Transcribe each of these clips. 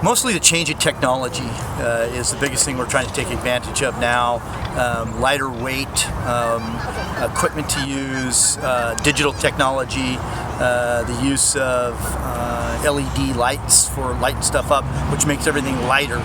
Mostly the change in technology is the biggest thing we're trying to take advantage of now. Lighter weight, equipment to use, digital technology, the use of LED lights for lighting stuff up, which makes everything lighter,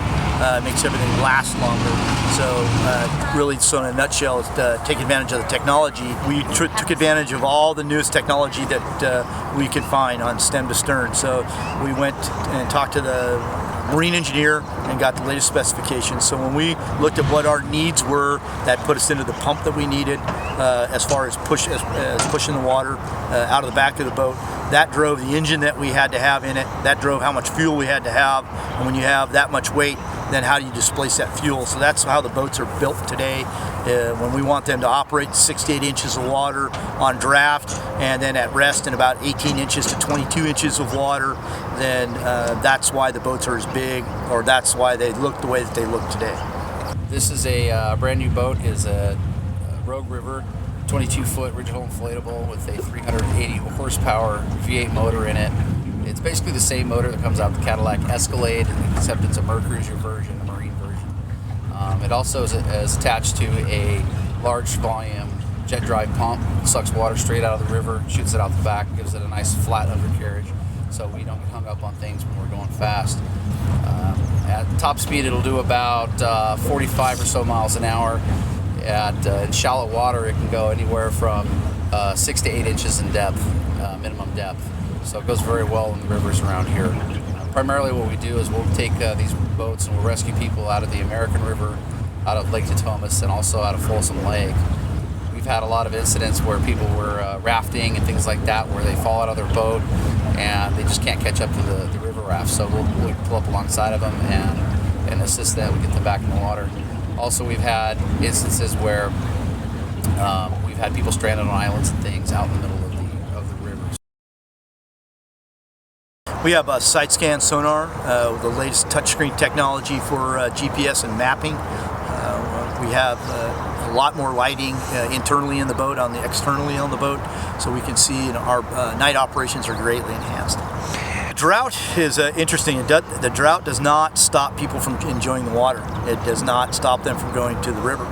makes everything last longer. So really, so in a nutshell, is to take advantage of the technology. We took advantage of all the newest technology that we could find on stem to stern. So we went and talked to the marine engineer and got the latest specifications. So when we looked at what our needs were, that put us into the pump that we needed as far as pushing the water out of the back of the boat. That drove the engine that we had to have in it. That drove how much fuel we had to have. And when you have that much weight, then how do you displace that fuel? So that's how the boats are built today. When we want them to operate 6 to 8 inches of water on draft, and then at rest in about 18 inches to 22 inches of water, then that's why the boats are as big, or that's why they look the way that they look today. This is a brand new boat. Is a Rogue River 22-foot original inflatable with a 380 horsepower V8 motor in it. It's basically the same motor that comes out the Cadillac Escalade, except it's a Mercruiser version, a marine version. It also is attached to a large volume jet drive pump. It sucks water straight out of the river, shoots it out the back, gives it a nice flat undercarriage, so we don't get hung up on things when we're going fast. At top speed, it'll do about 45 or so miles an hour. In shallow water, it can go anywhere from 6 to 8 inches in depth, minimum depth. So it goes very well in the rivers around here. Primarily what we do is we'll take these boats and we'll rescue people out of the American River, out of Lake Tatomas, and also out of Folsom Lake. We've had a lot of incidents where people were rafting and things like that, where they fall out of their boat and they just can't catch up to the river raft. So we'll pull up alongside of them and assist them. We get them back in the water. Also, we've had instances where we've had people stranded on islands and things out in the middle of the rivers. We have a side scan sonar, the latest touchscreen technology for GPS and mapping. We have a lot more lighting internally in the boat, externally on the boat, so we can see, and our night operations are greatly enhanced. Drought is interesting. The drought does not stop people from enjoying the water. It does not stop them from going to the river.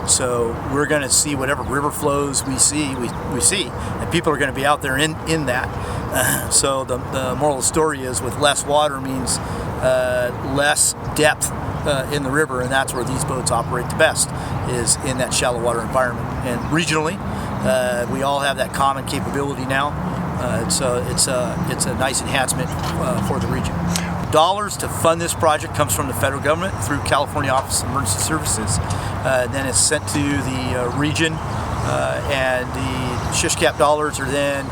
So we're going to see whatever river flows we see, and people are going to be out there in that. So the moral of the story is, with less water means less depth in the river, and that's where these boats operate the best, is in that shallow water environment. And regionally, we all have that common capability now. It's a nice enhancement for the region. Dollars to fund this project comes from the federal government through California Office of Emergency Services. Then it's sent to the region, and the shish cap dollars are then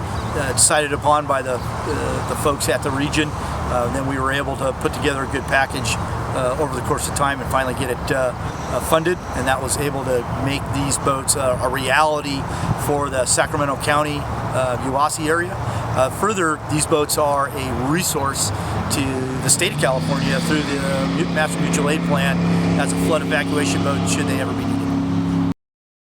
decided upon by the folks at the region. Then we were able to put together a good package over the course of time and finally get it funded, and that was able to make these boats a reality for the Sacramento County, Uwasi area. Further, these boats are a resource to the state of California through the Master Mutual Aid Plan as a flood evacuation boat should they ever be needed.